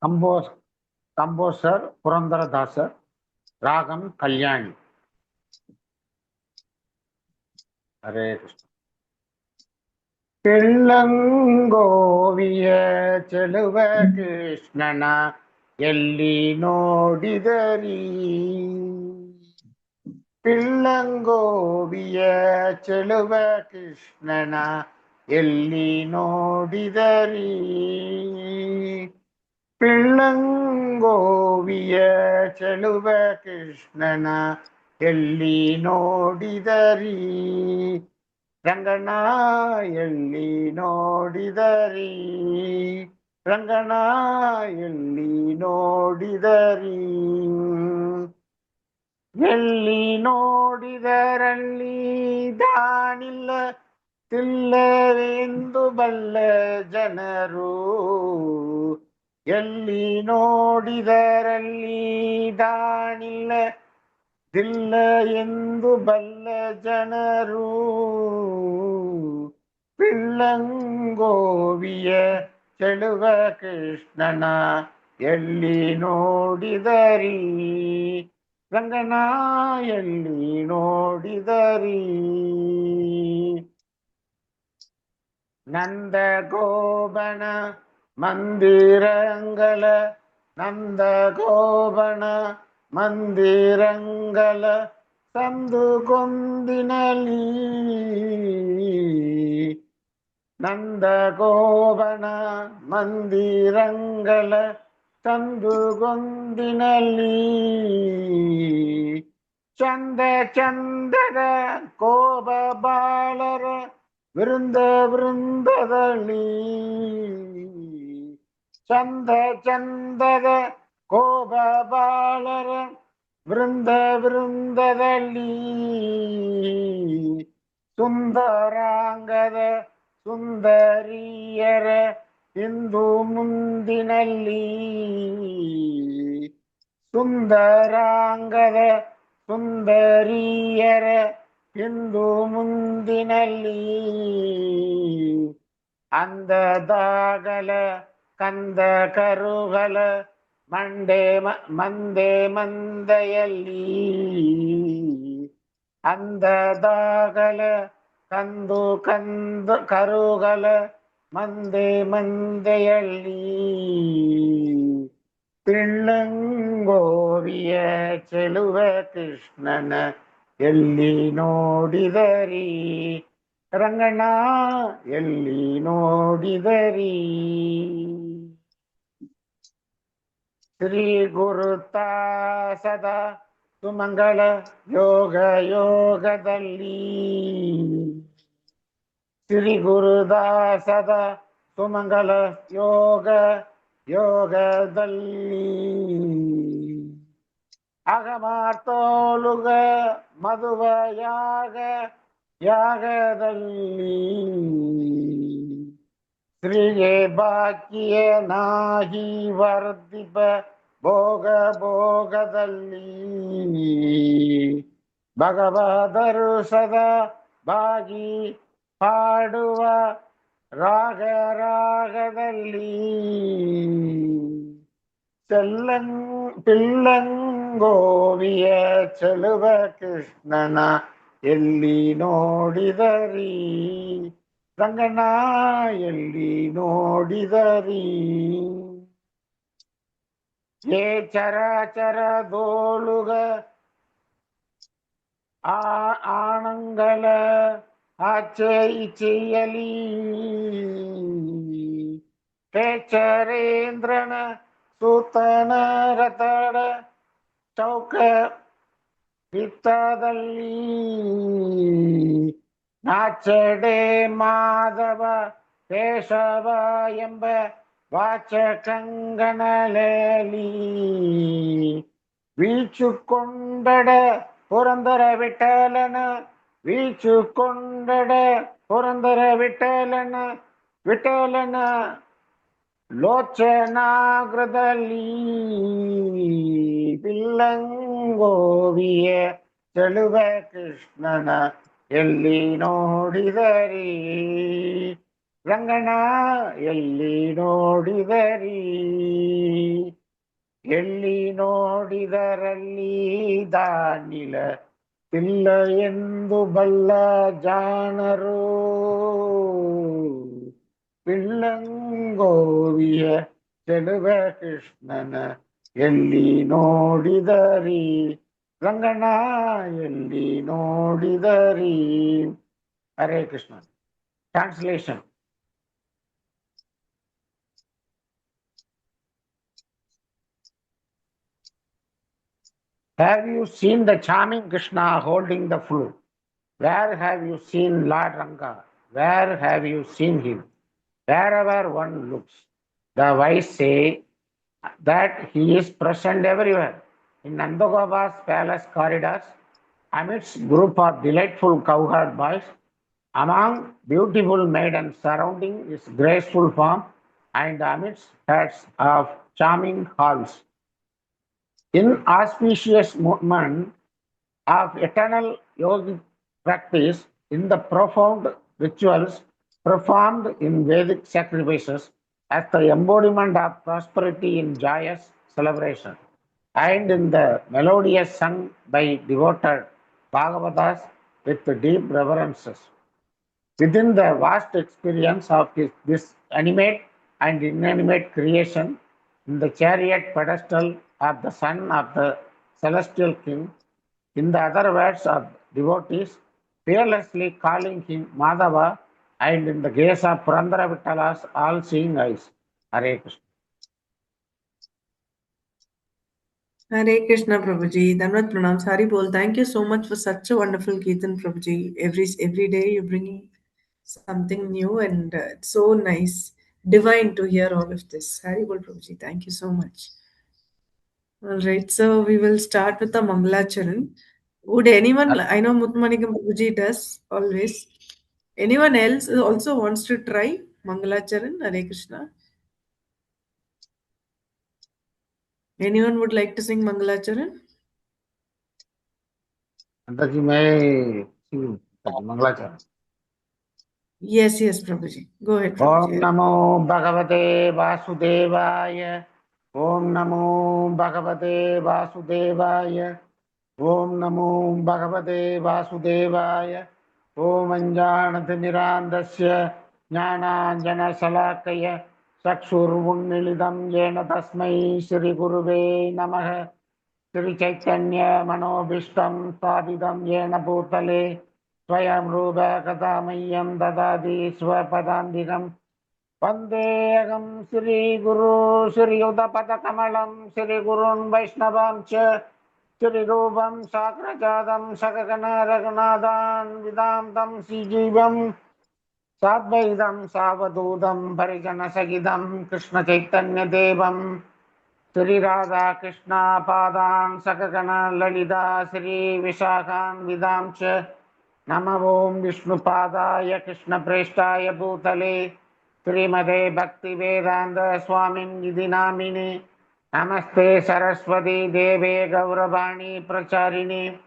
ಕಂಬೋಸರ್ ಪುರಂದರದಾಸರ್, ರಾಗಂ ಕಲ್ಯಾಣಿ. ಹರೇ ಕೃಷ್ಣ. ಪಿಳ್ಳಂಗೋವಿಯ ಚೆಲುವ ಕೃಷ್ಣನ ಎಲ್ಲಿ ನೋಡಿದರಿ, ಪಿಳ್ಳಂಗೋವಿಯ ಚೆಲುವ ಕೃಷ್ಣನ ಎಲ್ಲಿ ನೋಡಿದರಿ, ಪಿಳ್ಳಂಗೋವಿಯ ಚೆಲುವ ಕೃಷ್ಣನ ಎಲ್ಲಿ ನೋಡಿದರಿ, ರಂಗಣ್ಣ ಎಲ್ಲಿ ನೋಡಿದರಿ, ರಂಗಣ್ಣ ಎಲ್ಲಿ ನೋಡಿದರಿ, ಎಲ್ಲಿ ನೋಡಿದರಲ್ಲಿ ದಾನಿಲ್ಲ ತಿಲ್ಲವೆಂದು ಬಲ್ಲ ಜನರು, ಎಲ್ಲಿ ನೋಡಿದರಲ್ಲಿ ದಾನಿಲ್ಲ ದಿಲ್ಲ ಎಂದು ಬಲ್ಲ ಜನರು, ಪಿಳ್ಳಂಗೋವಿಯ ಚೆಲುವ ಕೃಷ್ಣನ ಎಲ್ಲಿ ನೋಡಿದರಿ, ರಂಗನ ಎಲ್ಲಿ ನೋಡಿದರಿ, ನಂದ ಗೋಬಣ ಮಂದಿರಂಗಲ, ನಂದ ಗೋಬಣ ಮಂದಿರಂಗಲ ಸಂದುಗೊಂದಿನಲಿ, ನಂದ ಗೋಬಣ ಮಂದಿರಂಗಲ ಸಂದುಗೊಂದಿನಲಿ, ಚಂದ ಚಂದದ ಕೋಬ ಬಾಳರ ವೃಂದ ವೃಂದದಲ್ಲಿ, ಚಂದ ಚಂದದ ಕೋಬ ಬಾಳರ ವೃಂದ ವೃಂದದಲ್ಲಿ, ಸುಂದರಾಂಗದ ಸುಂದರಿಯರ ಇಂದು ಮುಂದಿನಲ್ಲಿ, ಸುಂದರಾಂಗದ ಸುಂದರಿಯರ ಇಂದು ಮುಂದಿನಲ್ಲಿ, ಅಂದದಾಗಲ ಕಂದ ಕರುಗಲ ಮಂದೆ ಮಂದೆಯಲ್ಲಿ, ಅಂದದಾಗಲ ಕಂದು ಕರುಗಲ ಮಂದೆ ಮಂದೆಯಲ್ಲಿ, ಪಿಳ್ಳಂಗೋವಿಯ ಚೆಲುವ ಕೃಷ್ಣನ ಎಲ್ಲಿ ನೋಡಿದರಿ, ರಂಗಣ್ಣ ಎಲ್ಲಿ ನೋಡಿದರಿ, ಶ್ರೀ ಗುರುತಾ ಸದಾ ಸುಮಂಗಳ ಯೋಗ ಯೋಗದಲ್ಲಿ, ಶ್ರೀ ಗುರುದಾಸದ ಸುಮಂಗಲ ಯೋಗ ಯೋಗದಲ್ಲಿ, ಅಗಮಾರ್ತೋಲುಗ ಮಧುವ ಯಾಗ ಯಾಗದಲ್ಲಿ, ಶ್ರೀಗೆ ಬಾಕಿಯ ನಾಹಿ ವರ್ಧಿಪ ಭೋಗ ಭೋಗದಲ್ಲಿ, ಭಗವದರು ಸದಾ ಬಾಗಿ ಹಾಡುವ ರಾಗ ರಾಗದಲ್ಲಿ, ಪಿಳ್ಳಂಗೋವಿಯ ಚೆಲುವ ಕೃಷ್ಣನ ಎಲ್ಲಿ ನೋಡಿದರಿ, ರಂಗಣ್ಣ ಎಲ್ಲಿ ನೋಡಿದರಿ, ಏ ಚರಾಚರ ದೋಳುಗ ಆಣಂಗಲ ಆಚೆ ಈಚೆಯಲಿ, ಹೇ ಚರೇಂದ್ರನ ಸುತನ ರಥಡ ಚೌಕ ಹಿತ್ತದಲ್ಲಿ, ನಾಚಡೆ ಮಾಧವ ಕೇಶವ ಎಂಬ ವಾಚಕಂಗನಲಿ, ವೀಚುಕೊಂಡಡ ಪುರಂದರ ವಿಠಲನ, ವೀಚುಕೊಂಡಡ ಪುರಂದರ ವಿಠಲನ, ವಿಠಲನ ಲೋಚನಾಗ್ರದಲ್ಲಿ, ಪಿಳ್ಳಂಗೋವಿಯ ಚೆಲುವ ಕೃಷ್ಣನ ಎಲ್ಲಿ ನೋಡಿದರಿ, ರಂಗಣ ಎಲ್ಲಿ ನೋಡಿದರಿ, ಎಲ್ಲಿ ನೋಡಿದರಲ್ಲಿ ದಾನಿಲ ಇಲ್ಲ ಎಂದು ಬಲ್ಲ ಜಾಣರು. ಪಿಳ್ಳಂಗೋವಿಯ ಚೆಲುವ ಕೃಷ್ಣನ ಎಲ್ಲಿ ನೋಡಿದರಿ, ರಂಗಣ ಎಲ್ಲಿ ನೋಡಿದರಿ. Hare Krishna. Translation. Have you seen the charming Krishna holding the flute? Where have you seen Lord Ranga? Where have you seen him? Wherever one looks, the wise say that he is present everywhere. In Nandagopa's palace corridors, amidst group of delightful cowherd boys, among beautiful maidens surrounding his graceful form, and amidst herds of charming halls. In auspicious movement of eternal yogic practice, in the profound rituals performed in Vedic sacrifices, as the embodiment of prosperity in joyous celebration, and in the melodious sung by devoted Bhagavatas with deep reverences. Within the vast experience of this animate and inanimate creation, in the chariot pedestal of the son of the celestial king, in the other words of devotees, fearlessly calling him Madhava, and in the gaze of Purandara Vittala's all-seeing eyes. Hare Krishna. Hare Krishna, Prabhuji. Dhanvat Pranam. Hari Bol. Thank you so much for such a wonderful Kirtan, Prabhuji. Every day you're bringing something new, and it's so nice, divine to hear all of this. Hari Bol, Prabhuji. Thank you so much. All right, so we will start with the Mangalacharan. Would anyone, I know Mutmanikam Prabhuji does always. Anyone else also wants to try Mangalacharan? Hare Krishna. Anyone would like to sing Mangalacharan? Antaji, may sing Mangalacharan. Yes, Prabhuji. Go ahead, Om Prabhuji. Namo Bhagavate Vasudevaya. Om Namo Bhagavate Vasudevaya. Om Namo Bhagavate Vasudevaya. Om Anjanatimirandasya Jnananjana Salakaya Chakshurvunmilidam Yena Tasmai Shri Guruve Namaha. Shri Chaitanya Manobishtam Sthapitam Yena Bhutale Swayam Rupa Katamayyam Dadadi Swapadandikam Vandeham Shri Guru Shri Udapadakamalam Shri Gurun Vaishnavam Cha Shri Rupam Sakrajadam Sakagana Raghunadan Vidamtam Sijivam Sadvaidam Savadudam Parijana Sagidam Krishna Chaitanya Devam Shri Radha Krishna Padan Sakagana Lalita Shri Vishakhan Vidam Cha Nama Om Vishnu Padaya Krishna Preshtaya Bhutale Srimade Bhakti Vedanta Swamin Nidhi Namaste Saraswati Deve Gauravani Pracharini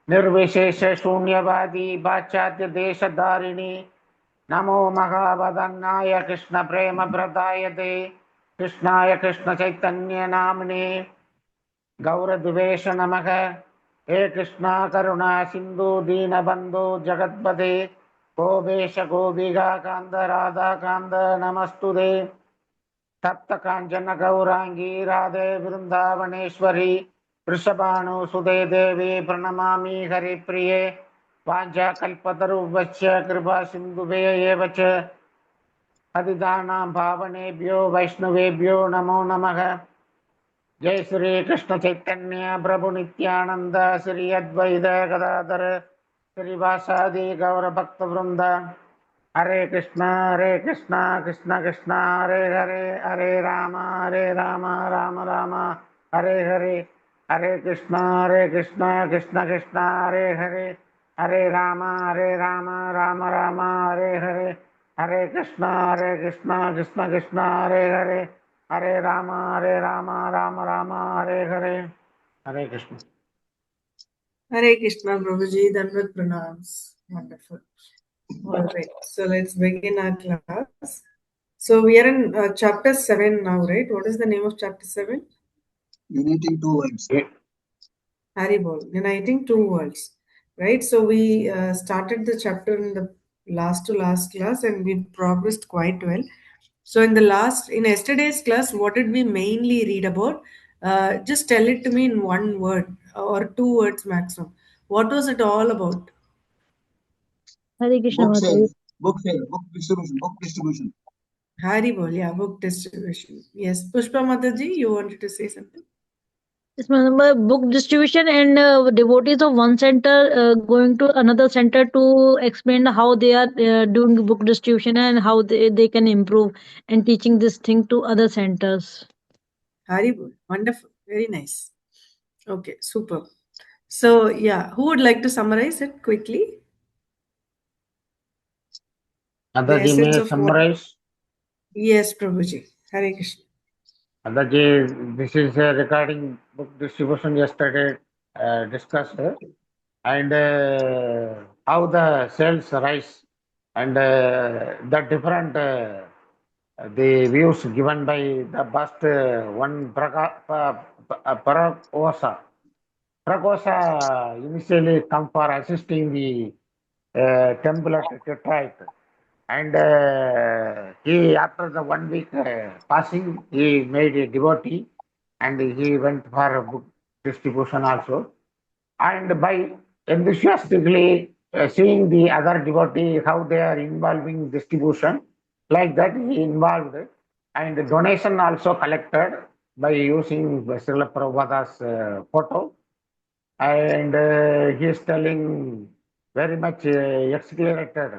Nirvishesha Shunyavadi Bhachatya Deshadharini Namo Mahavadannaya Krishna Prema Pradayate Krishnaya Krishna Chaitanya Namane Gauradvesha Namaha He Krishna Karuna Sindhu Dina Bandhu Jagatpade Gobesha Gobiga Kanda Radha Kanda Namastude Tapta Kanjana Gaurangi Radhe Vrindavaneshwari Vrishabhanu Sude Devi Pranamami Hari Priye Vanja Kalpataru Vacha Kripa Sindhube Evacha Adidana Bhavanebhyo Vaishnavebhyo Namo Namaha Jai Sri Krishna Chaitanya Prabhu Nityananda Sri Advaita Gadadhara Sri Vasadi Gaura Bhakta Vrinda Hare Krishna Krishna Krishna Hare Hare Hare Rama Rama Rama Hare Hare Hare Krishna Krishna Krishna Hare Hare Hare Rama Rama Rama Hare Hare Hare Krishna Krishna Hare Hare Hare Rama Rama Hare Hare Hare Krishna. Hare Krishna, Prabhuji. Dhanvat Pranams. Wonderful. All right. So let's begin our class. So we are in chapter 7 now, right? What is the name of chapter 7? Uniting two words. Haribol, uniting two worlds, right? So we started the chapter in the last to last class, and we progressed quite well. So in yesterday's class, what did we mainly read about? Just tell it to me in one word or two words maximum. What was it all about? Hare Krishna Book Mataji. sale, book sale, book distribution, book distribution. Haribol, yeah, book distribution. Yes, Pushpa Mataji, you wanted to say something? It's my number book distribution and devotees of one center going to another center to explain how they are doing book distribution and how they can improve and teaching this thing to other centers. Haribol, wonderful, very nice. Okay, super. So yeah, who would like to summarize it quickly? The Adaji essence may of what? summarize. Yes, Prabhuji. Hare Krishna. Adaji, this is regarding book distribution yesterday discussed, and how the sales rise, and the different the views given by the best one Prakosa. Prakosa initially come for assisting the temple at Detroit. And he, after the 1 week passing, he made a devotee and he went for a book distribution also. And by enthusiastically seeing the other devotee, how they are involving distribution, like that he involved. And the donation also collected by using Srila Prabhupada's photo, and he is telling very much accelerated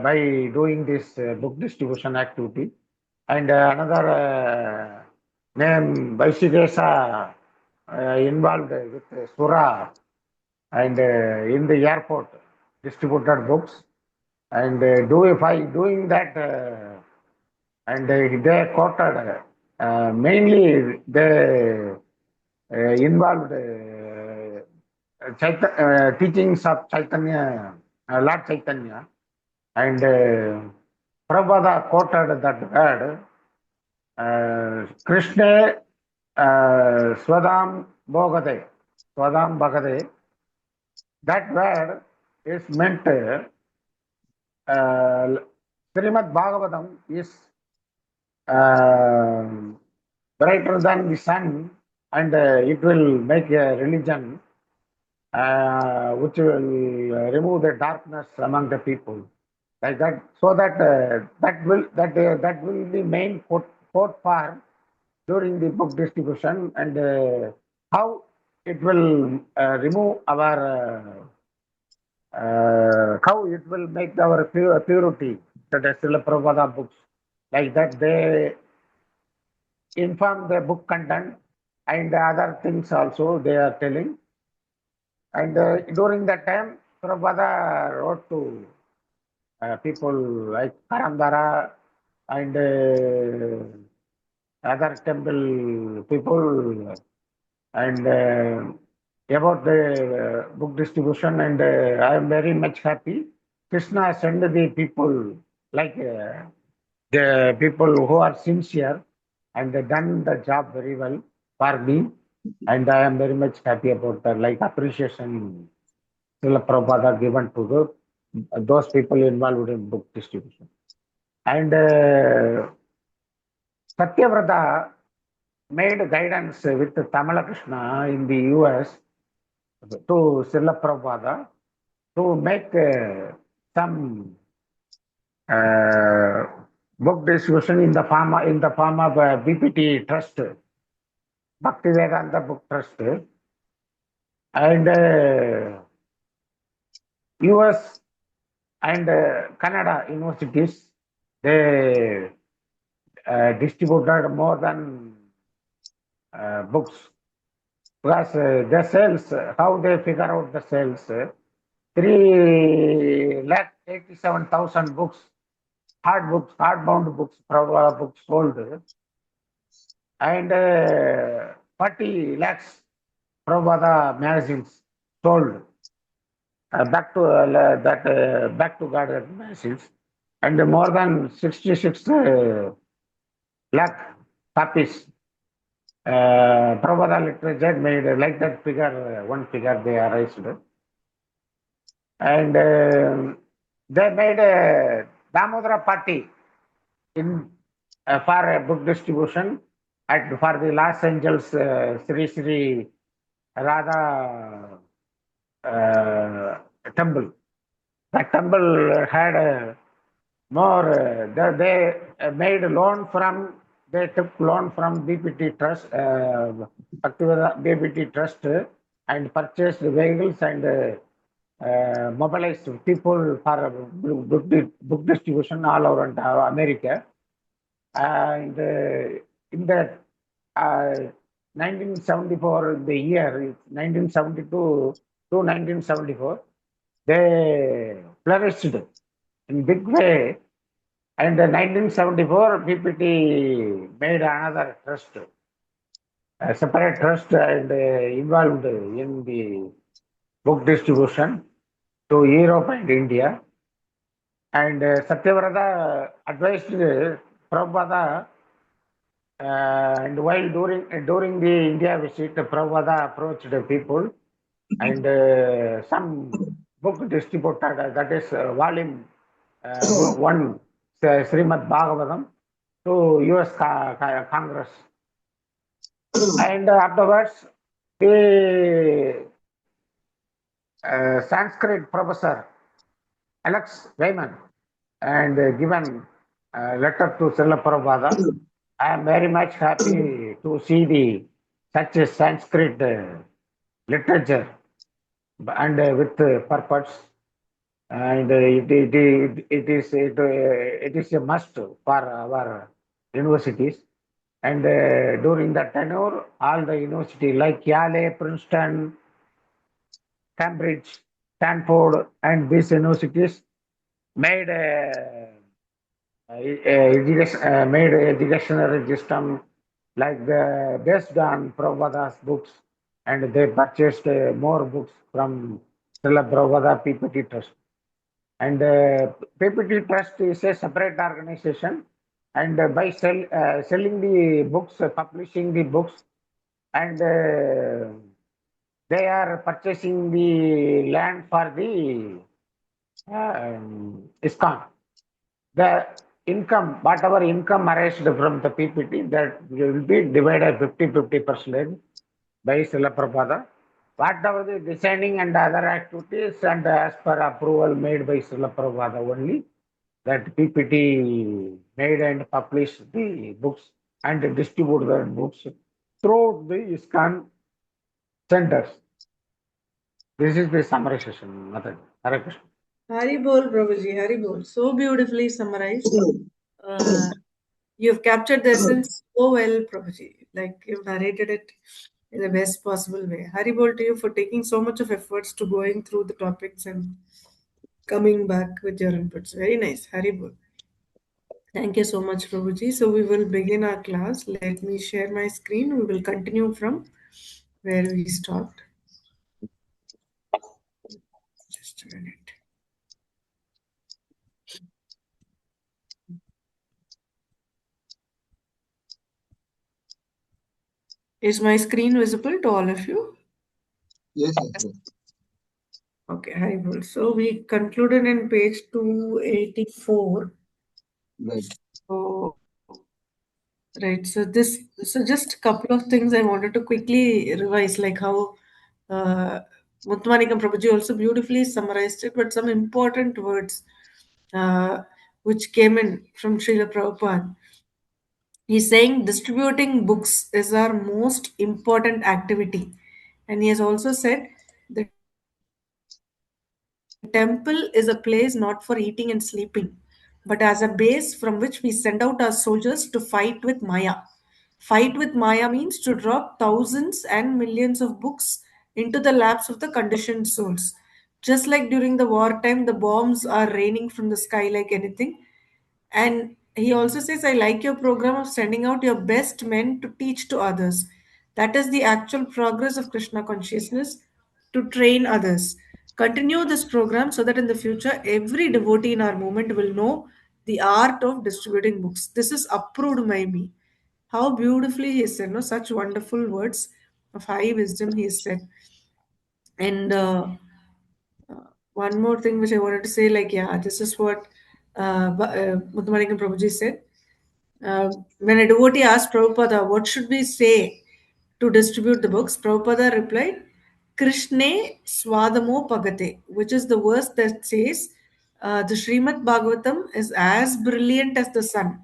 by doing this book distribution activity. And another name Vaishigesa involved with Sura, and in the airport distributed books, and by doing that, and they quoted mainly they involved teachings of Chaitanya, Lord Chaitanya, and Prabhupada quoted that word, Krishna Swadam Bhagade, Swadam Bhagade. That word is meant, Srimad Bhagavatam is uh, brighter than the sun, and it will make a religion which will remove the darkness among the people, like that. So that that will be main quote for during the book distribution, and how it will remove our how it will make our purity. That is Srila Prabhupada books, like that they inform the book content and other things also they are telling. And during that time, Prabhupada wrote to people like Karandara and other temple people, and about the book distribution. And I am very much happy. Krishna sent the people, like the people who are sincere, and they done the job very well for me. And I am very much happy about that, like appreciation Srila Prabhupada given to those people involved in book distribution. And Satyavrata made guidance with Tamala Krishna in the US to Srila Prabhupada to make some uh, book distribution in the form of BPT Trust, Bhaktivedanta Book Trust, and US and Canada universities. They distributed more than books, because the sales, how they figure out the sales, 3,87,000 books, hardbound books, books sold, and 40 lakhs Prabhupada magazines sold. back to God message, and more than 66 lakh copies. Prabhupada literature made like that figure, one figure they raised, and they made a Damodara party in for a book distribution at for the Los Angeles Sri Sri Radha temple. That temple had more. They made loan from. They took loan from BPT Trust, Bhaktivedanta BPT Trust, and purchased vehicles and mobilized people for book distribution all over America. And in the uh, 1974, the year 1972 to 1974, they flourished in big way. And in 1974, PPT made another trust, a separate trust, and involved in the book distribution to Europe and India. And Satyavrata advised Prabhupada, and while during the India visit, Prabhupada approached the people, and some book distributor, that is volume one, Srimad Bhagavatam, to US Congress. And afterwards, the Sanskrit professor Alex Wayman and given a letter to Srila Prabhupada. I am very much happy to see the such a Sanskrit literature and with purpose, and it is a must for our universities. And during that tenure, all the university like Yale, Princeton, Cambridge, Stanford, and these universities made made educational system like based on Prabhupada's books, and they purchased more books from Srila Prabhupada PPT Trust. And PPT Trust is a separate organization, and by selling the books, publishing the books, and they are purchasing the land for the ISKCON. The income, whatever income arised from the PPT, that will be divided 50-50% by Srila Prabhupada. Whatever the designing and other activities, and as per approval made by Srila Prabhupada only, that PPT made and published the books and distribute the books through the ISKCON centers. This is the summarization method. Hare Krishna. Hari Bol, Prabhuji, Hari Bol. So beautifully summarized. You've captured the essence so well, Prabhuji. Like you've narrated it in the best possible way. Hari Bol to you for taking so much of efforts to going through the topics and coming back with your inputs. Very nice. Hari Bol. Thank you so much, Prabhuji. So we will begin our class. Let me share my screen. We will continue from where we stopped. Just a minute. Is my screen visible to all of you? Yes, yes, yes. Okay, Haribol. So we concluded in page 284. Right. So, right. So just a couple of things I wanted to quickly revise, like how Muttamanikam Prabhuji also beautifully summarized it, but some important words which came in from Srila Prabhupada. He's saying distributing books is our most important activity. And he has also said the temple is a place not for eating and sleeping, but as a base from which we send out our soldiers to fight with Maya. Fight with Maya means to drop thousands and millions of books into the laps of the conditioned souls. Just like during the wartime, the bombs are raining from the sky like anything. And he also says, I like your program of sending out your best men to teach to others. That is the actual progress of Krishna consciousness, to train others. Continue this program so that in the future, every devotee in our movement will know the art of distributing books. This is approved by me. How beautifully he said, no, such wonderful words of high wisdom he said. And one more thing which I wanted to say, like, yeah, this is what Muttamalikam Prabhuji said. When a devotee asked Prabhupada, what should we say to distribute the books? Prabhupada replied, Krishne Swadamo Pagate, which is the verse that says, the Srimad Bhagavatam is as brilliant as the sun,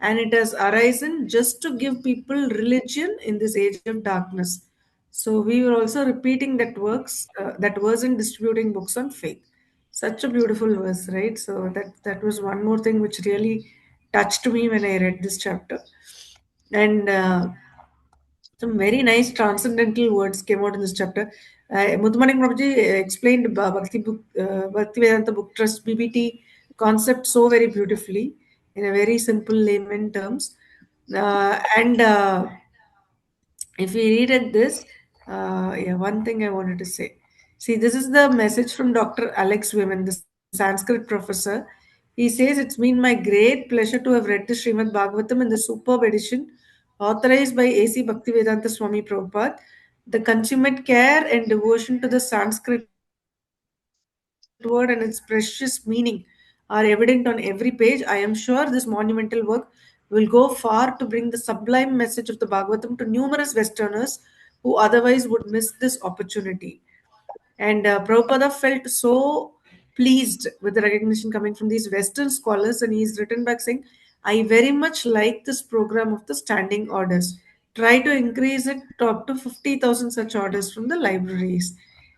and it has arisen just to give people religion in this age of darkness. So we were also repeating that verse in distributing books on faith. Such a beautiful verse, right? So that was one more thing which really touched me when I read this chapter. And some very nice transcendental words came out in this chapter. Muthumanik Prabhuji explained Bhakti Vedanta Book Trust (BBT) concept so very beautifully in a very simple layman terms. And if we read at this, yeah, one thing I wanted to say. See, this is the message from Dr. Alex Women, the Sanskrit professor. He says, it's been my great pleasure to have read the Srimad Bhagavatam in the superb edition authorized by A.C. Bhaktivedanta Swami Prabhupada. The consummate care and devotion to the Sanskrit word and its precious meaning are evident on every page. I am sure this monumental work will go far to bring the sublime message of the Bhagavatam to numerous Westerners who otherwise would miss this opportunity. And Prabhupada felt so pleased with the recognition coming from these Western scholars, and he's written back saying, I very much like this program of the standing orders. Try to increase it to up to 50,000 such orders from the libraries.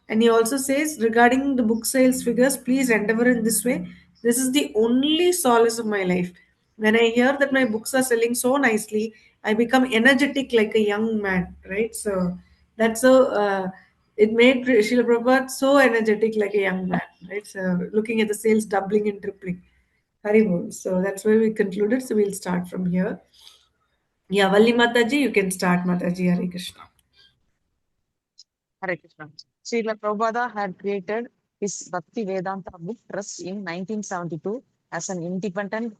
And he also says, regarding the book sales figures, please endeavor in this way. This is the only solace of my life. When I hear that my books are selling so nicely, I become energetic like a young man, right? So that's so. It made Srila Prabhupada so energetic like a young man, right? So looking at the sales doubling and tripling. Haribol. So that's where we concluded. So we'll start from here. Yeah, Valli Mataji, you can start, Mataji. Hare Krishna. Hare Krishna. Srila Prabhupada had created his Bhakti Vedanta Book Trust in 1972 as an independent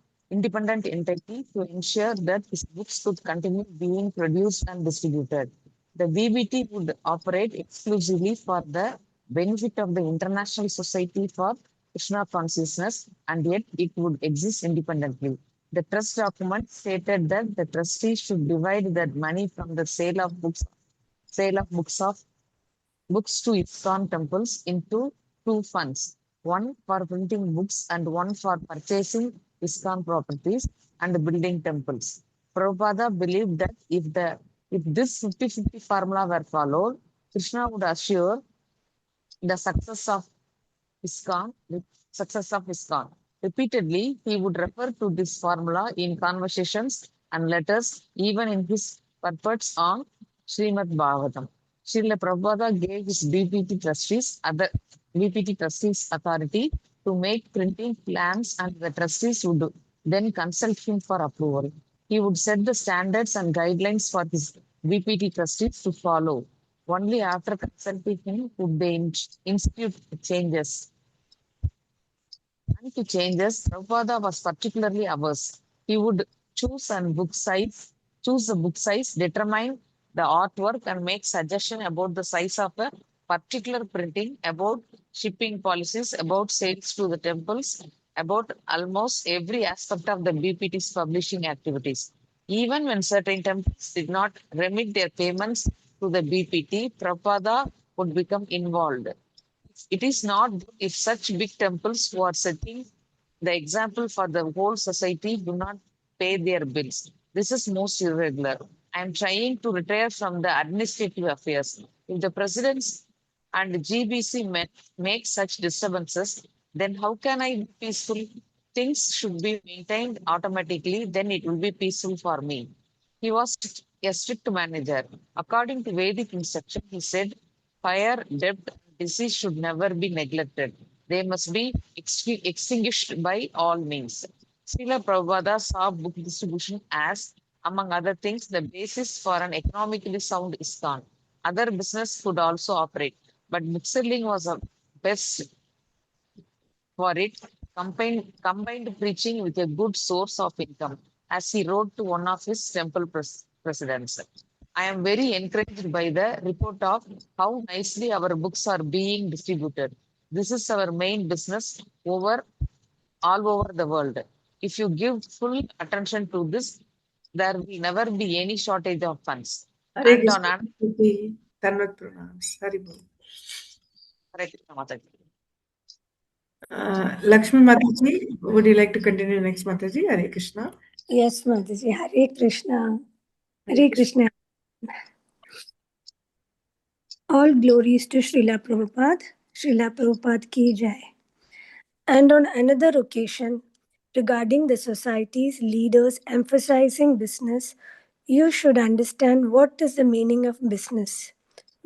entity to ensure that his books could continue being produced and distributed. The BBT would operate exclusively for the benefit of the International Society for Krishna Consciousness, and yet it would exist independently. The trust document stated that the trustees should divide that money from the sale of books to ISKCON temples into two funds, one for printing books and one for purchasing ISKCON properties and building temples. Prabhupada believed that if this 50-50 formula were followed, Krishna would assure the success of ISKCON. Repeatedly, he would refer to this formula in conversations and letters, even in his purports on Srimad Bhagavatam. Srila Prabhupada gave his BPT trustees authority to make printing plans, and the trustees would then consult him for approval. He would set the standards and guidelines for his BPT trustees to follow. Only after consulting him would they institute changes. And to changes, Prabhupada was particularly averse. He would choose a book size, determine the artwork, and make suggestion about the size of a particular printing, about shipping policies, about sales to the temples, about almost every aspect of the BPT's publishing activities. Even when certain temples did not remit their payments to the BPT, Prabhupada would become involved. It is not good if such big temples who are setting the example for the whole society do not pay their bills. This is most irregular. I am trying to retire from the administrative affairs. If the presidents and GBC make such disturbances, then how can I be peaceful? Things should be maintained automatically, then it will be peaceful for me. He was a strict manager. According to Vedic instruction, he said, fire, debt, and disease should never be neglected. They must be extinguished by all means. Srila Prabhupada saw book distribution as, among other things, the basis for an economically sound ISKCON. Other business could also operate, but book selling was best for it, combined preaching with a good source of income, as he wrote to one of his temple presidents. I am very encouraged by the report of how nicely our books are being distributed. This is our main business all over the world. If you give full attention to this, there will never be any shortage of funds. Hare And on Krishna an Prabhuji. Tanvat pranams. Hari Bol. Hare Krishna Mataji. Lakshmi Mataji, would you like to continue next, Mataji? Hare Krishna. Yes, Mataji. Hare Krishna. Hare Hare Krishna. All glories to Srila Prabhupada. Srila Prabhupada ki jai. And on another occasion, regarding the society's leaders emphasizing business, you should understand what is the meaning of business.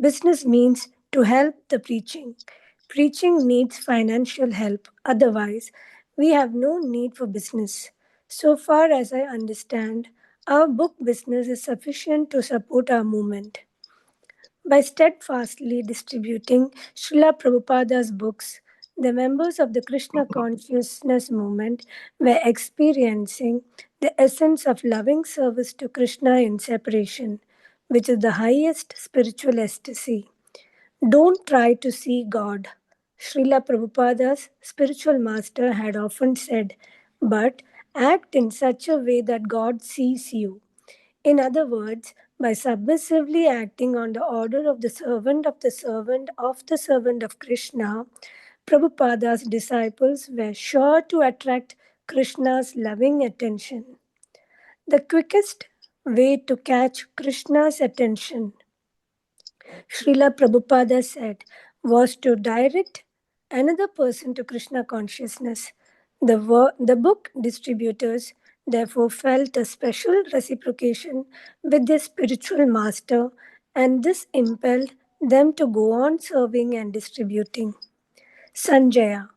Business means to help the preaching. Preaching needs financial help. Otherwise, we have no need for business. So far as I understand, our book business is sufficient to support our movement. By steadfastly distributing Srila Prabhupada's books, the members of the Krishna consciousness movement were experiencing the essence of loving service to Krishna in separation, which is the highest spiritual ecstasy. Don't try to see God. Srila Prabhupada's spiritual master had often said, but act in such a way that God sees you. In other words, by submissively acting on the order of the servant of the servant of the servant of Krishna, Prabhupada's disciples were sure to attract Krishna's loving attention. The quickest way to catch Krishna's attention, Srila Prabhupada said, was to direct another person to Krishna consciousness. The book distributors therefore felt a special reciprocation with their spiritual master, and this impelled them to go on serving and distributing. Sanjaya.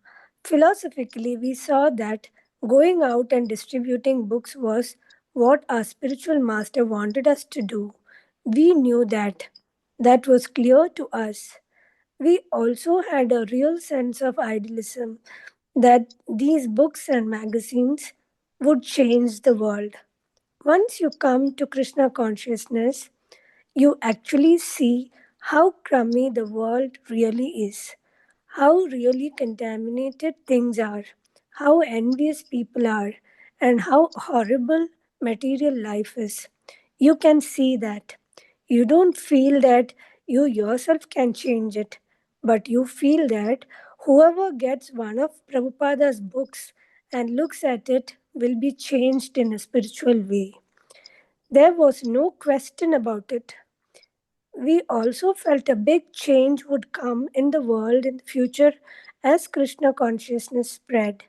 Philosophically, we saw that going out and distributing books was what our spiritual master wanted us to do. We knew that. That was clear to us. We also had a real sense of idealism that these books and magazines would change the world. Once you come to Krishna consciousness, you actually see how crummy the world really is, how really contaminated things are, how envious people are, and how horrible material life is. You can see that. You don't feel that you yourself can change it, but you feel that whoever gets one of Prabhupada's books and looks at it will be changed in a spiritual way. There was no question about it. We also felt a big change would come in the world in the future as Krishna consciousness spread.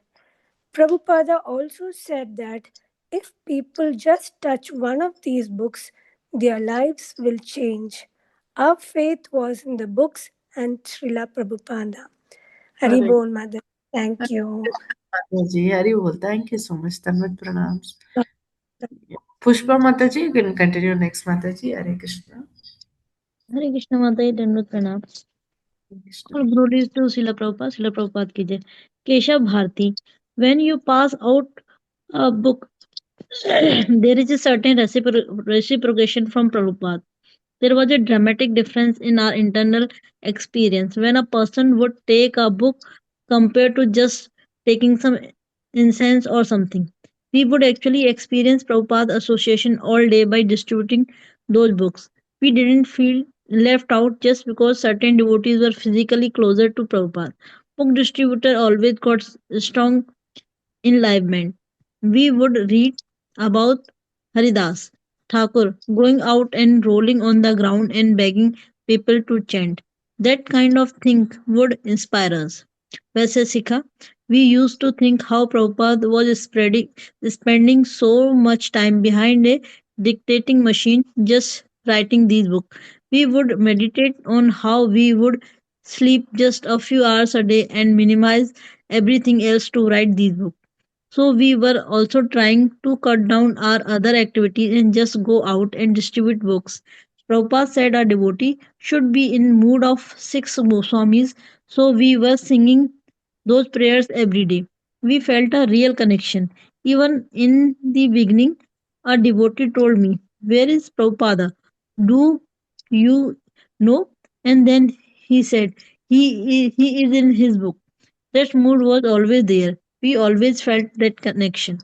Prabhupada also said that if people just touch one of these books, their lives will change. Our faith was in the books and Srila Prabhupada. Hari Hare Bol, Mother. Thank you. Mataji. Hari Bol. Thank you so much. Tanvat pranams. Pushpa Mataji, you can continue next, Mataji. Hare Krishna. Hare Krishna Mataji, Dandavat Pranam. Hare Krishna. All glories to Srila Prabhupada ki jai. Keshav Bharti. When you pass out a book, there is a certain reciprocation from Prabhupada. There was a dramatic difference in our internal experience when a person would take a book compared to just taking some incense or something. We would actually experience Prabhupada association all day by distributing those books. We didn't feel left out just because certain devotees were physically closer to Prabhupada. Book distributor always got strong enlivenment. We would read about Haridas Thakur going out and rolling on the ground and begging people to chant. That kind of thing would inspire us. वैसे सीखा we used to think how Prabhupada was spending so much time behind a dictating machine just writing these books. We would meditate on how we would sleep just a few hours a day and minimize everything else to write these books. So we were also trying to cut down our other activities and just go out and distribute books. Prabhupada said a devotee should be in mood of six Goswamis So we were singing those prayers every day. We felt a real connection. Even in the beginning, a devotee told me, "Where is Prabhupada? Do you know?" And then he said, he is in his book. That mood was always there. We always felt that connection.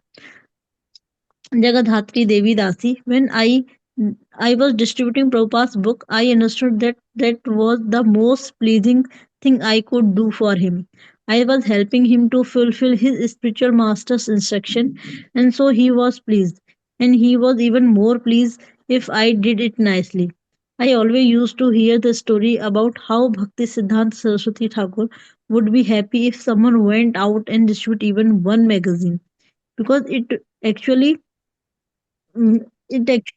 Jagadhatri Devi Dasi. When I was distributing Prabhupada's book, I understood that that was the most pleasing thing I could do for him. I was helping him to fulfill his spiritual master's instruction, and so he was pleased. And he was even more pleased if I did it nicely. I always used to hear the story about how Bhakti Siddhanta Saraswati Thakur would be happy if someone went out and distributed even one magazine because it actually the act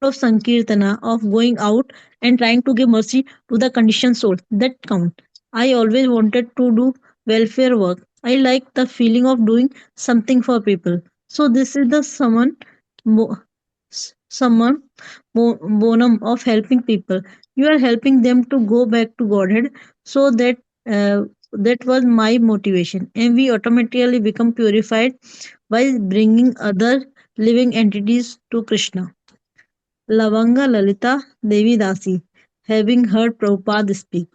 of sankirtana of going out and trying to give mercy to the conditioned soul that count. I always wanted to do welfare work. I like the feeling of doing something for people. So this is the mo- summon bonum of helping people. You are helping them to go back to Godhead. So that was my motivation, and we automatically become purified by bringing other living entities to Krishna. Lavanga Lalita Devi Dasi, having heard Prabhupada speak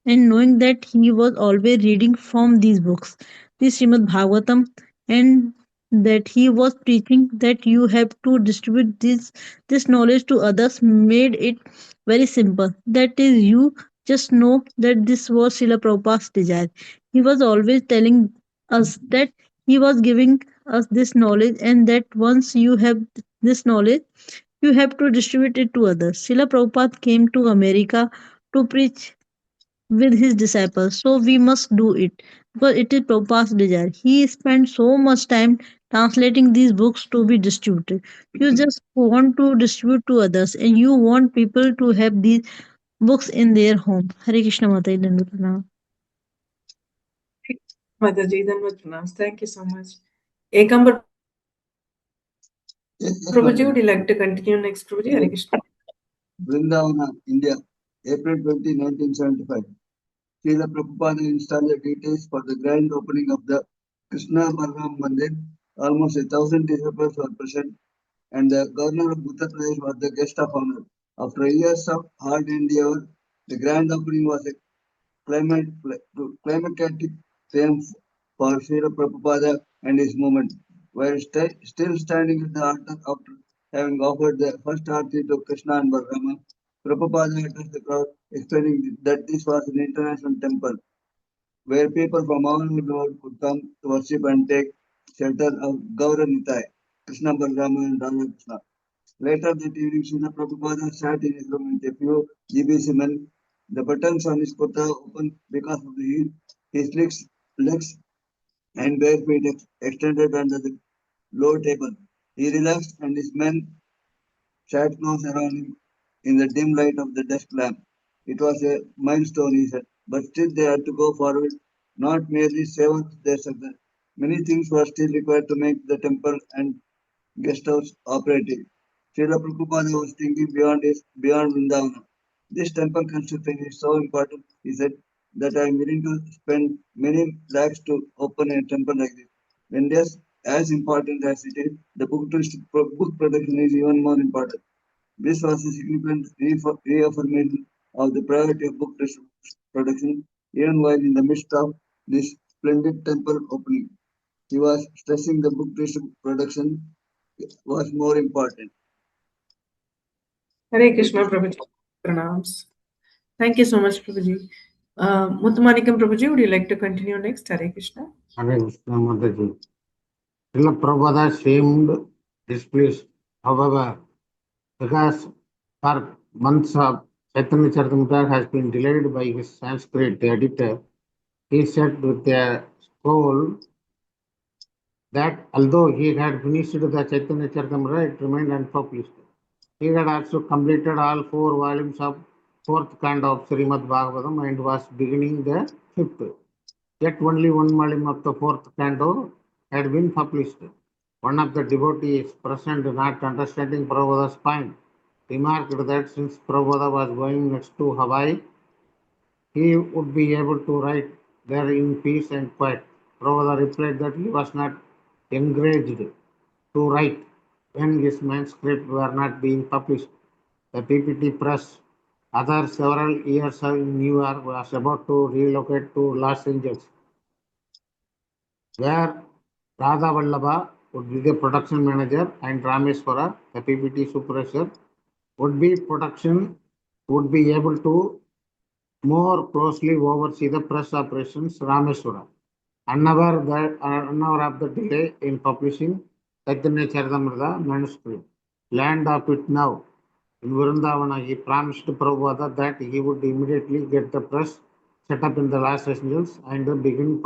and knowing that he was always reading from these books, the Srimad Bhagavatam, and that he was preaching that you have to distribute this knowledge to others, made it very simple. That is, you just know that this was Srila Prabhupada's desire. He was always telling us that he was giving us this knowledge, and that once you have this knowledge, you have to distribute it to others. Srila Prabhupada came to America to preach with his disciples, so we must do it because it is Prabhupada's desire. He spent so much time translating these books to be distributed. You just want to distribute to others and you want people to have these books in their home. Hare Krishna Mata Pranam. Mataji, Dhanwad pranams. Thank you so much. Ekambar Yes, yes, Prabhuji, would Mataji. you like to continue next, Prabhuji? Hare Krishna. Vrindavana, India, April 20, 1975. Srila Prabhupada installed the details for the grand opening of the Krishna Balram Mandir. Almost 1,000 disciples were present, and the governor of Uttar Pradesh was the guest of honor. After years of hard endeavor, the grand opening was a climactic triumph for Srila Prabhupada and his movement. While still standing at the altar after having offered the first arti to Krishna and Balrama, Prabhupada addressed the crowd, explaining that this was an international temple where people from all over the world could come to worship and take shelter of Gaura Nitai, Krishna Balrama and Radha Krishna. Later that evening, Srila Prabhupada sat in his room with a few GBC men. The buttons on his kurta opened because of the heat. His legs and bare feet extended under the low table. He relaxed and his men sat close around him in the dim light of the desk lamp. It was a milestone, he said, but still they had to go forward, not merely savor their success. Many things were still required to make the temple and guest house operative. Srila Prabhupada was thinking beyond Vrindavan. This temple construction is so important, he said, that I am willing to spend many lakhs to open a temple like this. When yes, as important as it is, the book production is even more important. This was a significant reaffirmation of the priority of production, even while in the midst of this splendid temple opening. He was stressing the production was more important. Hare Krishna, Prabhuji. Pranams. Thank you so much, Prabhuji. Muthumanikam Prabhuji, would you like to continue next? Hare Krishna. Hare Krishna Mataji. Srila Prabhupada seemed displeased, however, because for months of Chaitanya Charitamrita has been delayed by his Sanskrit editor. He said with a scowl that although he had finished the Chaitanya Charitamrita, it remained unpublished. He had also completed all 4 volumes of fourth canto of Srimad Bhagavatam and was beginning the fifth. Yet only one volume of the fourth canto had been published. One of the devotees present, not understanding Prabhupada's point, remarked that since Prabhupada was going next to Hawaii, he would be able to write there in peace and quiet. Prabhupada replied that he was not encouraged to write when his manuscripts were not being published. The PPT press, after several years in New York, was about to relocate to Los Angeles, where Radha Vallabha would be the production manager and Rameswara, the PPT supervisor, would be able to more closely oversee the press operations Rameswara. Unaware of the delay in publishing Chaitanya Charitamrita manuscript, land of it now. In Vrindavan, he promised Prabhupada that he would immediately get the press set up in the Los Angeles and begin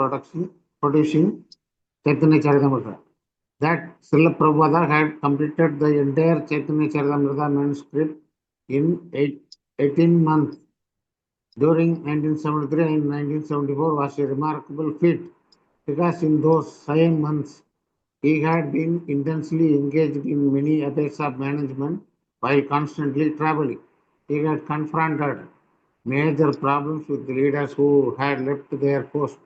producing Chaitanya Charitamrita. That Srila Prabhupada had completed the entire Chaitanya Charitamrita manuscript in 18 months during 1973 and 1974 was a remarkable feat because in those same months he had been intensely engaged in many affairs of management while constantly traveling. He had confronted major problems with leaders who had left their post.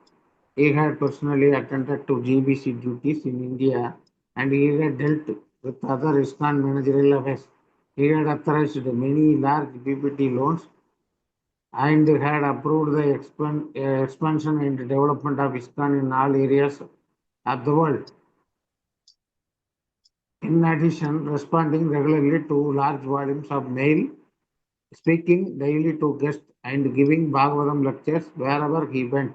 He had personally attended to GBC duties in India and he had dealt with other ISKCON managerial affairs. He had authorized many large PPT loans and had approved the expansion and development of ISKCON in all areas of the world. In addition, responding regularly to large volumes of mail, speaking daily to guests, and giving Bhagavatam lectures wherever he went.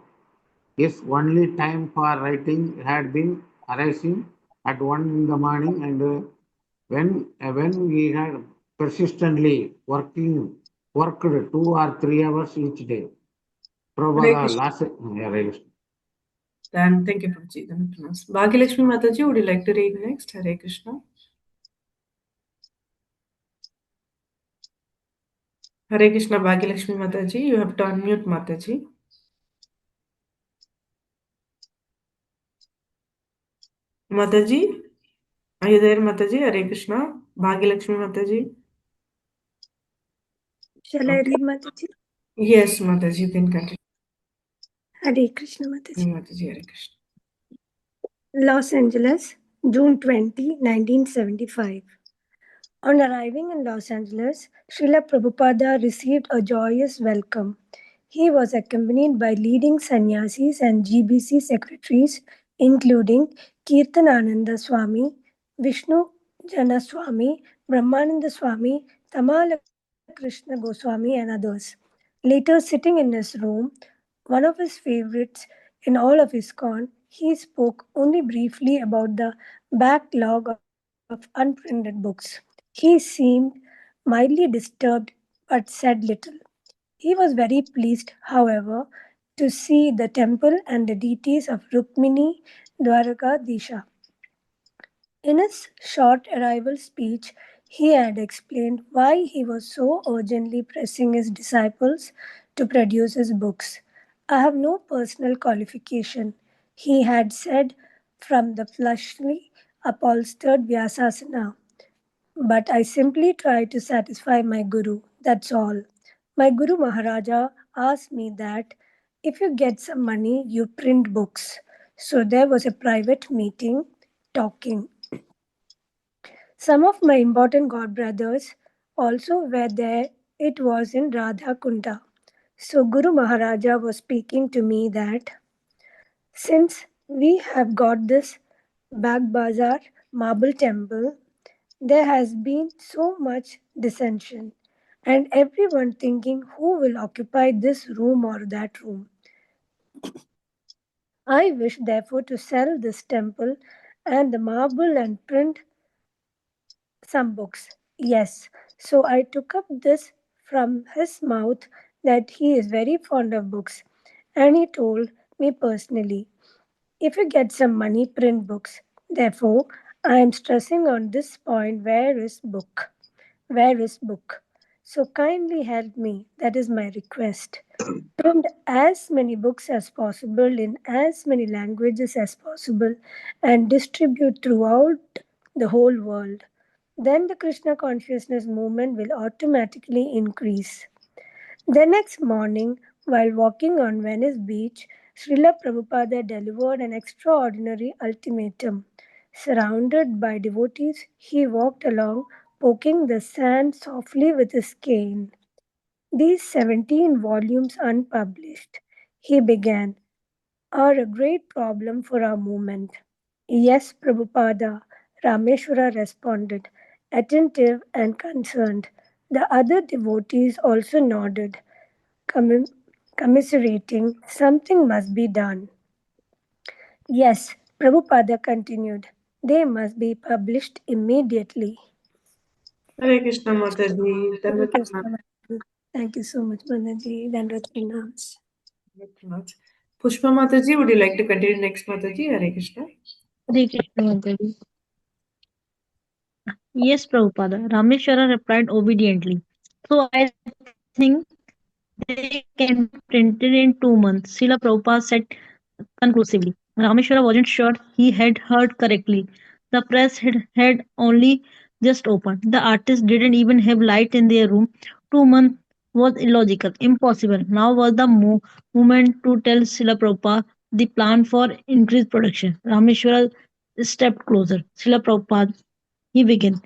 His only time for writing had been arising at 1 in the morning, and when he had persistently worked 2 or 3 hours each day. Hare Prabhupada Krishna. last. Yeah, right. Then thank you, Prabhuji. Bhagya Lakshmi Mataji, would you like to read next? Hare Krishna. Hare Krishna, Bhagya Lakshmi Mataji. You have to unmute Mataji. Mataji, are you there, Mataji? Hare Krishna, Bhagya Lakshmi Mataji. Shall I read, Mataji? Yes, Mataji, then continue. Hare Krishna, Mataji. Mataji, Hare Krishna. Los Angeles, June 20, 1975. On arriving in Los Angeles, Srila Prabhupada received a joyous welcome. He was accompanied by leading sannyasis and GBC secretaries, including Kirtanananda Swami, Vishnu Jana Swami, Brahmananda Swami, Tamala Krishna Goswami, and others. Later, sitting in his room, one of his favorites in all of ISKCON, he spoke only briefly about the backlog of unprinted books. He seemed mildly disturbed but said little. He was very pleased, however, to see the temple and the deities of Rukmini Dwarakadisha. In his short arrival speech, he had explained why he was so urgently pressing his disciples to produce his books. I have no personal qualification, he had said from the plushly upholstered Vyasasana, but I simply try to satisfy my Guru, that's all. My Guru Maharaja asked me that if you get some money, you print books. So there was a private meeting, talking. Some of my important godbrothers also were there. It was in Radha Kunda. So Guru Maharaja was speaking to me that since we have got this Bag Bazar marble temple, there has been so much dissension, and everyone thinking who will occupy this room or that room. I wish therefore to sell this temple and the marble and print some books. Yes, so I took up this from his mouth that he is very fond of books, and he told me personally, if you get some money, print books. Therefore, I am stressing on this point, where is book? Where is book? So kindly help me, that is my request. Print as many books as possible in as many languages as possible and distribute throughout the whole world. Then the Krishna consciousness movement will automatically increase. The next morning, While walking on Venice Beach, Srila Prabhupada delivered an extraordinary ultimatum. Surrounded by devotees, he walked along, poking the sand softly with his cane. These 17 volumes unpublished, he began, are a great problem for our movement. Yes, Prabhupada, Rameshwara responded, attentive and concerned. The other devotees also nodded, commi- commiserating, something must be done. Yes, Prabhupada continued, they must be published immediately. Hare Krishna Mataji. Hare Krishna Mataji. Thank you so much, Mataji. Dandrat pranams. Pushpa Mataji, would you like to continue next, Mataji? Hare Krishna. Hare Krishna Mataji. Yes, Prabhupada. Rameshwara replied obediently. So I think they can be printed in 2 months. Srila Prabhupada said conclusively. Rameshwara wasn't sure he had heard correctly. The press had only just opened. The artists didn't even have light in their room. 2 months was illogical, impossible. Now was the moment to tell Srila Prabhupada the plan for increased production. Rameshwara stepped closer. Srila Prabhupada, he began.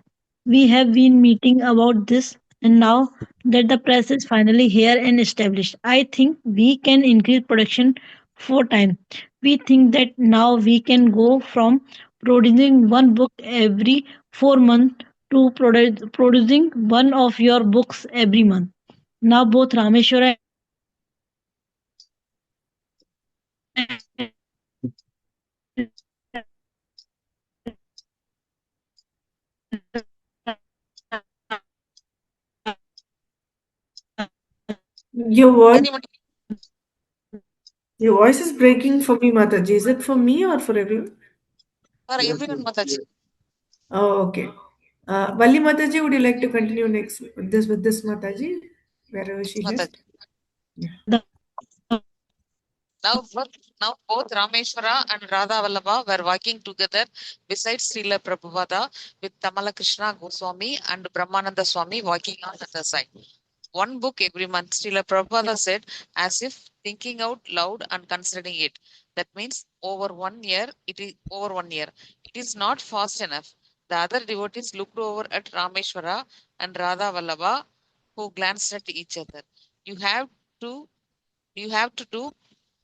We have been meeting about this, and now that the press is finally here and established, I think we can increase production 4 times. We think that now we can go from producing one book every 4 months to producing one of your books every month. Now both Rameshwara and Your voice, your voice is breaking for me, Mataji. Is it for me or for everyone? For everyone, Mataji. Oh, okay. Valli Mataji, would you like to continue next with this Mataji, wherever she is? Mataji. Yeah. Now both Rameshwara and Radha Vallabha were walking together beside Srila Prabhupada with Tamala Krishna Goswami and Brahmananda Swami walking on the other side. One book every month, Srila Prabhupada said, as if thinking out loud and considering it. That means over 1 year, it is over 1 year. It is not fast enough. The other devotees looked over at Rameshwara and Radha Vallabha, who glanced at each other. You have to do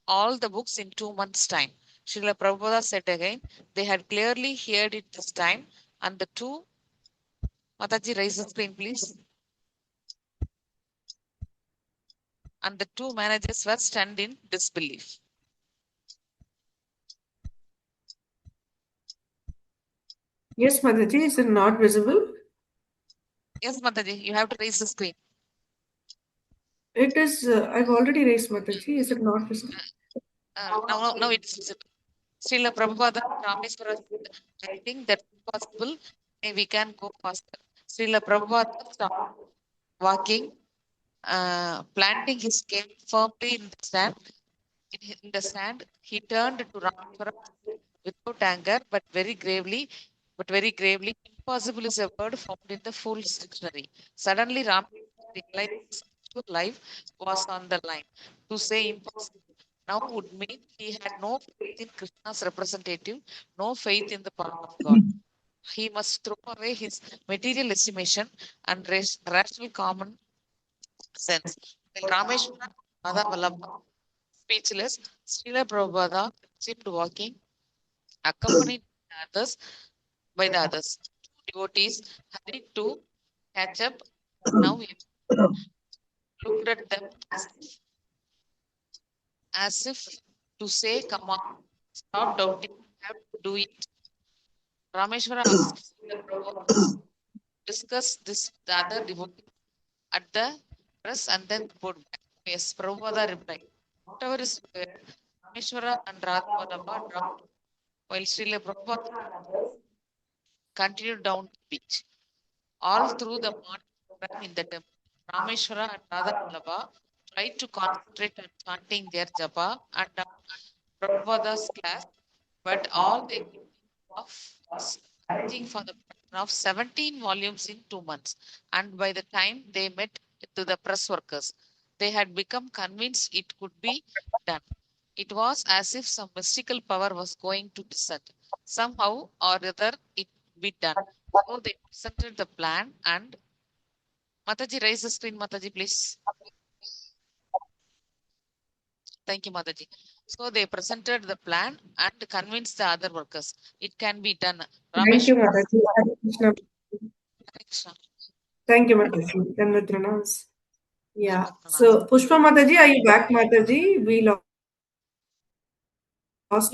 all the books in 2 months' time. Srila Prabhupada said again, they had clearly heard it this time, and the two Mataji, raise the screen, please. And the two managers were stunned in disbelief. Yes, Mataji, is it not visible? Yes, Mataji, you have to raise the screen. It is, I've already raised Mataji. Is it not visible? Now it's visible. Srila Prabhupada Rameswara said, I think that's possible. Maybe we can go faster. Srila Prabhupada started walking, planting his cane firmly in the sand. In the sand, he turned to Rameshwara without anger, but very gravely, impossible is a word found in the Fool's dictionary. Suddenly, Rameshwara realized his actual life was on the line. To say impossible now would mean he had no faith in Krishna's representative, no faith in the power of God. He must throw away his material estimation and rational common sense. While Rameshwara and Radha Vallabha speechless, Srila Prabhupada kept walking, accompanied by the others. Devotees hurried to catch up. Now he looked at them as if to say, come on, stop doubting, you have to do it. Rameshwara asked Srila Prabhupada to discuss this with the other devotees at the press and then report back. Yes, Prabhupada replied, whatever is required, Rameshwara and Radhavallabha dropped while Srila Prabhupada continued down the beach. All through the morning program in the temple, Rameshwara and Radhavallabha tried to concentrate on chanting their japa and on Prabhupada's class, but all they could think of was arranging for the production of 17 volumes in 2 months. And by the time they met to the press workers, They had become convinced it could be done. It was as if some mystical power was going to descend. Somehow or other, it be done. So they presented the plan and Mataji, raise the screen, Mataji, please. Thank you, Mataji. So they presented the plan and convinced the other workers. It can be done. Thank you, Ramesh, Mataji. Hare Krishna. Krishna, Thank you, Mataji. Dandavat pranams. Yeah. Dandavat pranams. So, Pushpa Mataji, are you back, Mataji? We lost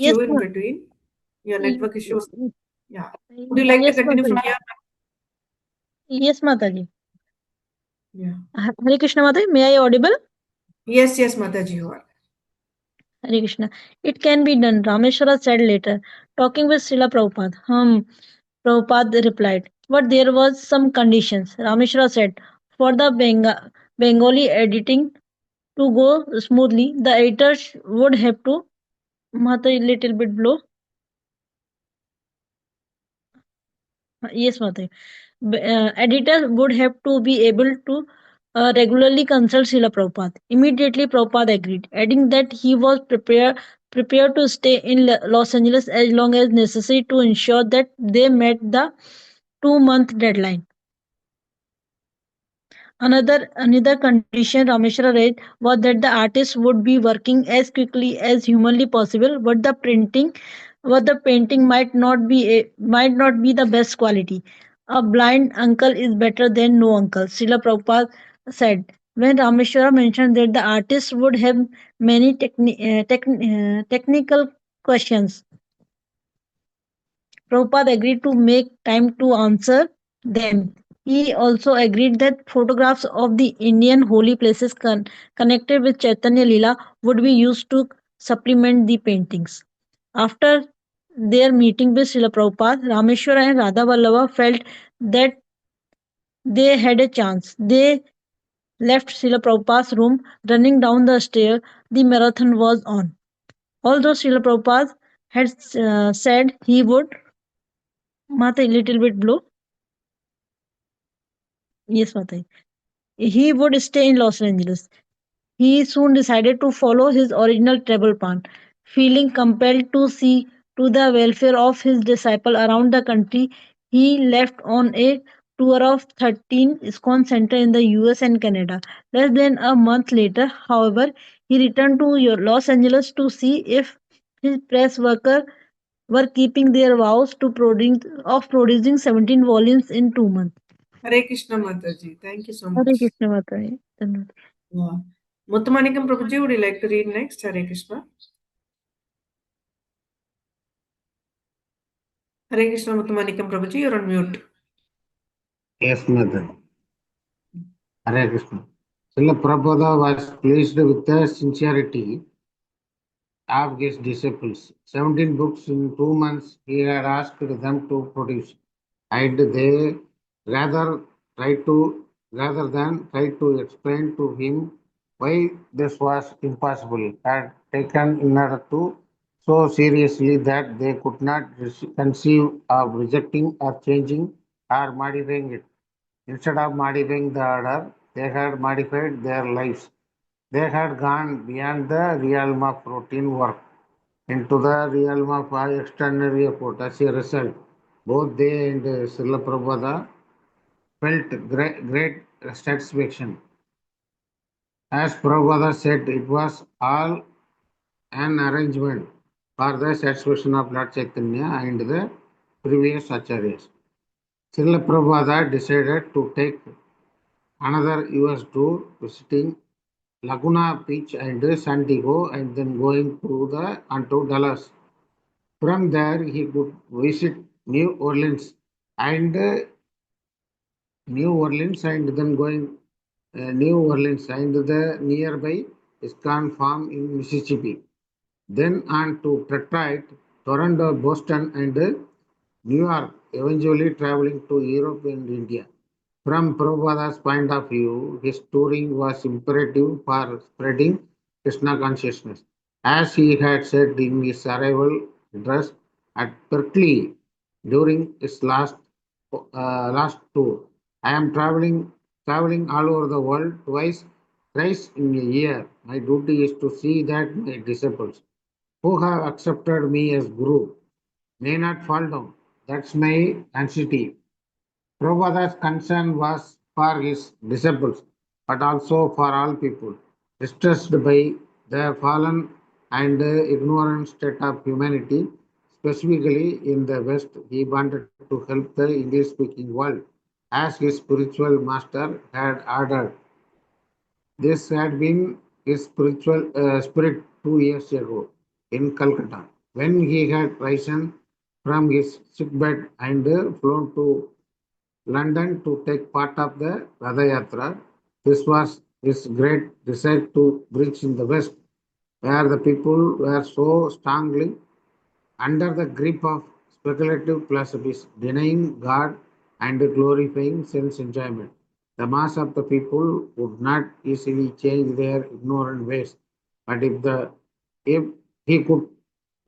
Yes, you in ma- between. Your y- network issues. y- Yeah. Would you like to yes, continue from Mataji. here? Yes, Mataji. Yeah. Hare Krishna, Mataji. May I audible? Yes, yes, Mataji, you are. Hare Krishna. It can be done, Rameshwara said later, talking with Srila Prabhupada. Prabhupada replied. But there was some conditions. Rameshwara said, for the Bengali editing to go smoothly, the editors would have to Mata a little bit below. Yes, Mata. Editors would have to be able to regularly consult Srila Prabhupada. Immediately, Prabhupada agreed, adding that he was prepared to stay in Los Angeles as long as necessary to ensure that they met the 2-month deadline. Another condition Rameshwara raised was that the artist would be working as quickly as humanly possible, but the painting might not be the best quality. A blind uncle is better than no uncle, Srila Prabhupada said. When Rameshwara mentioned that the artist would have many technical questions, Prabhupada agreed to make time to answer them. He also agreed that photographs of the Indian holy places connected with Chaitanya Lila would be used to supplement the paintings. After their meeting with Srila Prabhupada, Rameshwara and Radha Vallabha felt that they had a chance. They left Srila Prabhupada's room, running down the stair. The marathon was on. Although Srila Prabhupada had said he would Mata a little bit below. Yes, Mata. He would stay in Los Angeles. He soon decided to follow his original travel plan, feeling compelled to see to the welfare of his disciple around the country. He left on a tour of 13 ISKCON centers in the US and Canada. Less than a month later, however, he returned to Los Angeles to see if his press worker were keeping their vows of producing 17 volumes in 2 months. Hare Krishna, Mataji. Thank you so Hare much. Krishna Mataji. Dhanwad. Yeah. Muthumanikam Prabhuji, would you like to read next? Hare Krishna. Hare Krishna, Muthumanikam Prabhuji, you're on mute. Yes, Mother. Hare Krishna. Srila Prabhupada was pleased with the sincerity of his disciples. 17 books in 2 months he had asked them to produce. And they rather rather than try to explain to him why this was impossible, had taken in order to so seriously that they could not conceive of rejecting or changing or modifying it. Instead of modifying the order, they had modified their lives. They had gone beyond the realm of routine work into the realm of extraordinary effort. As a result, both they and Srila Prabhupada felt great satisfaction. As Prabhupada said, it was all an arrangement for the satisfaction of Lord Chaitanya and the previous acharyas. Srila Prabhupada decided to take another US tour, visiting Laguna Beach and San Diego, and then going onto Dallas. From there, he could visit New Orleans and then going New Orleans and the nearby ISKCON farm in Mississippi. Then on to Detroit, Toronto, Boston, and New York, eventually traveling to Europe and India. From Prabhupada's point of view, his touring was imperative for spreading Krishna consciousness. As he had said in his arrival address at Berkeley during his last tour, I am traveling all over the world twice thrice in a year. My duty is to see that my disciples who have accepted me as Guru may not fall down. That's my anxiety. Prabhupada's concern was for his disciples, but also for all people distressed by the fallen and ignorant state of humanity, specifically in the West. He wanted to help the English speaking world as his spiritual master had ordered. This had been his spiritual spirit 2 years ago in Calcutta, when he had risen from his sickbed and flown to London to take part of the Ratha Yatra. This was his great desire to preach in the West, where the people were so strongly under the grip of speculative philosophies, denying God and glorifying sense enjoyment. The mass of the people would not easily change their ignorant ways, but if he could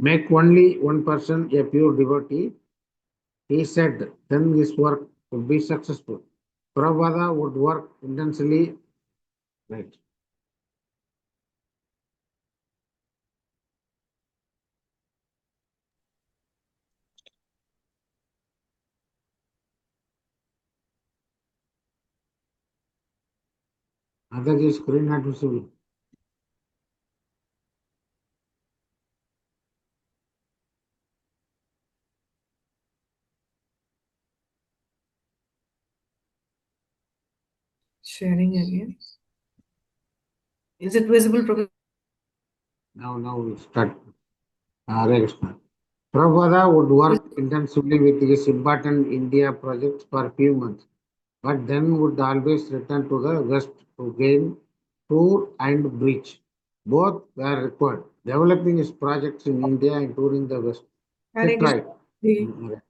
make only one person a pure devotee, he said, then his work would be successful. Prabhupada would work intensely. Right. Mataji, screen not visible. Sharing again. Is it visible, Prabhuji? Now we start. Hare Krishna. Prabhupada would work intensively with his important India projects for a few months, but then would always return to the West to gain tour and preach. Both were required. Developing his projects in India and touring the West. Hare Sit right. Krishna.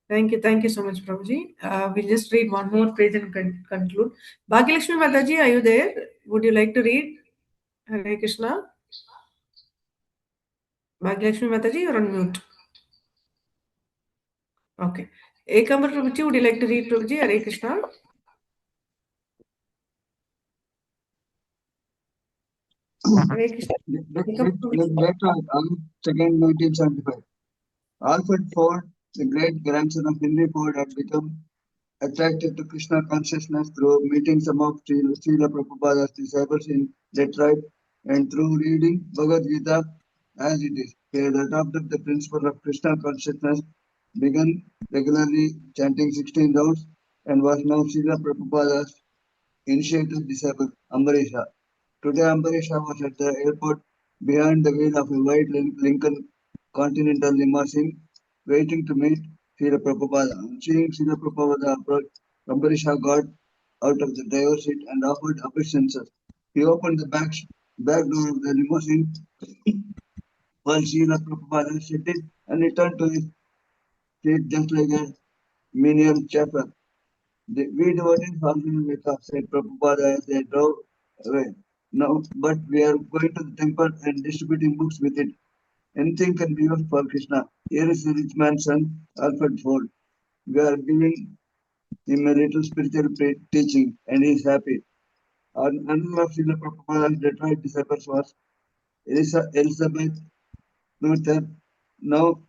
Thank you so much, Prabhuji. We'll just read one more page and conclude. Bhagyalakshmi Mataji, are you there? Would you like to read? Hare Krishna. Bhagyalakshmi Mataji, you're on mute. Okay. Ekambar Prabhuji, would you like to read, Prabhuji? Hare Krishna. Hare Krishna. Later, August 2nd, 1975, Alfred Ford, the great grandson of Henry Ford, had become attracted to Krishna consciousness through meeting some of Srila Prabhupada's disciples in Detroit and through reading Bhagavad Gita as it is. He had adopted the principle of Krishna consciousness, began regularly chanting 16 rounds, and was now Srila Prabhupada's initiated disciple, Ambarisha. Today, Ambarisha was at the airport behind the wheel of a white Lincoln Continental limousine, waiting to meet Srila Prabhupada. On seeing Srila Prabhupada approach, Ambarisha got out of the driver's seat and offered obeisances. He opened the back door of the limousine while Srila Prabhupada sitting and returned to his seat just like a menial chapel. We devotees also wake up, said Prabhupada as they drove away. No, but we are going to the temple and distributing books with it. Anything can be used for Krishna. Here is the rich man's son, Alfred Ford. We are giving him a little spiritual teaching, and he is happy. Another of Srila Prabhupada's Detroit disciples was Elizabeth Luther, now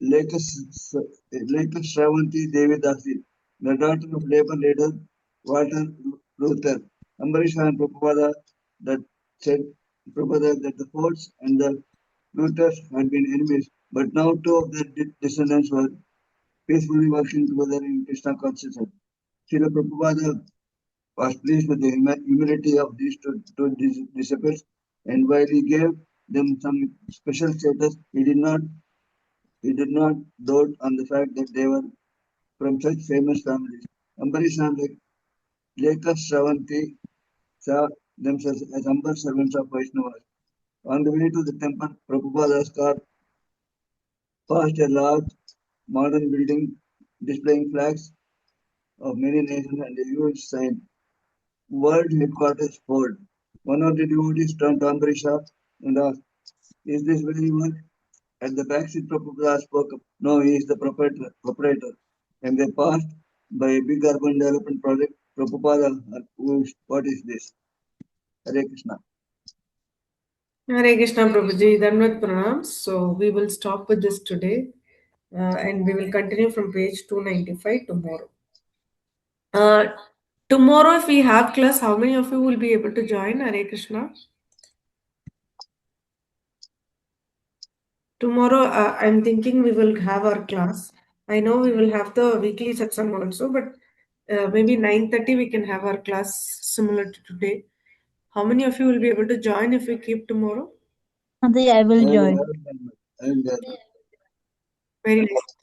Lake Shravanti Devi Dasi, the daughter of labor leader Walter Luther. Ambarish and Prabhupada that said Prabhupada that the Fords and the Luthers had been enemies, but now two of their descendants were peacefully working together in Krishna consciousness. Srila Prabhupada was pleased with the humility of these two disciples, and while he gave them some special status, he did not doubt on the fact that they were from such famous families. Ambarish and Lekha Shravanti saw themselves as humble servants of Vaishnavas. On the way to the temple, Prabhupada's car passed a large modern building displaying flags of many nations and a huge sign, World Headquarters Ford. One of the devotees turned to Ambarisha and asked, is this where you work? At the backseat, Prabhupada spoke up, no, he is the proprietor. And they passed by a big urban development project. Prabhupada, what is this? Hare Krishna. Hare Krishna Prabhuji, Danvat Pranam. So we will stop with this today and we will continue from page 295 tomorrow. Tomorrow, if we have class, how many of you will be able to join? Hare Krishna. Tomorrow, I'm thinking we will have our class. I know we will have the weekly satsang also, but maybe 9:30 we can have our class similar to today. How many of you will be able to join if we keep tomorrow? Mataji, I will join. I am there. Very nice.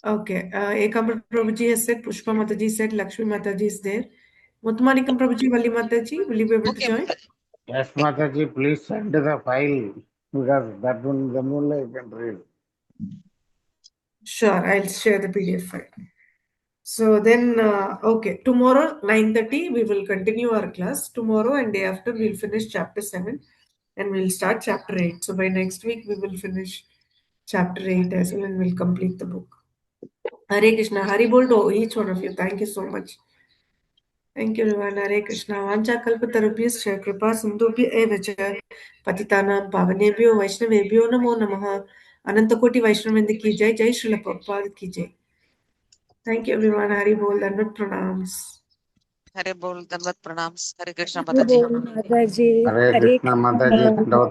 Okay. Ekambra Prabhuji has said, Pushpa Mataji said, Lakshmi Mataji is there. Mutmanikam Prabhuji, Vali Mataji, will you be able to join? Yes, Mataji, please send the file because that one then only I can read. Sure, I'll share the PDF file. So then, okay, tomorrow 9:30 we will continue our class. Tomorrow and day after we'll finish chapter 7 and we'll start chapter 8. So by next week we will finish chapter 8 as well and we'll complete the book. Hare Krishna, Hari Bol to each one of you. Thank you so much. Thank you, everyone. Hare Krishna. Vancha kalpatarubhyascha kripa sindhubhya eva cha patitanam pavanebhyo vaishnavebhyo namo namaha. Anantakoti Vaishnavendi ki jai, Jai Srila Prabhupada ki jai. Thank you, everyone. Hari Bol, Danvat Pranams. Hare Bol, Danvat Pranams. Hare Krishna Hare Mataji. Bol, Mataji. Hare Hare Krishna, Mataji, Krishna. Dandavat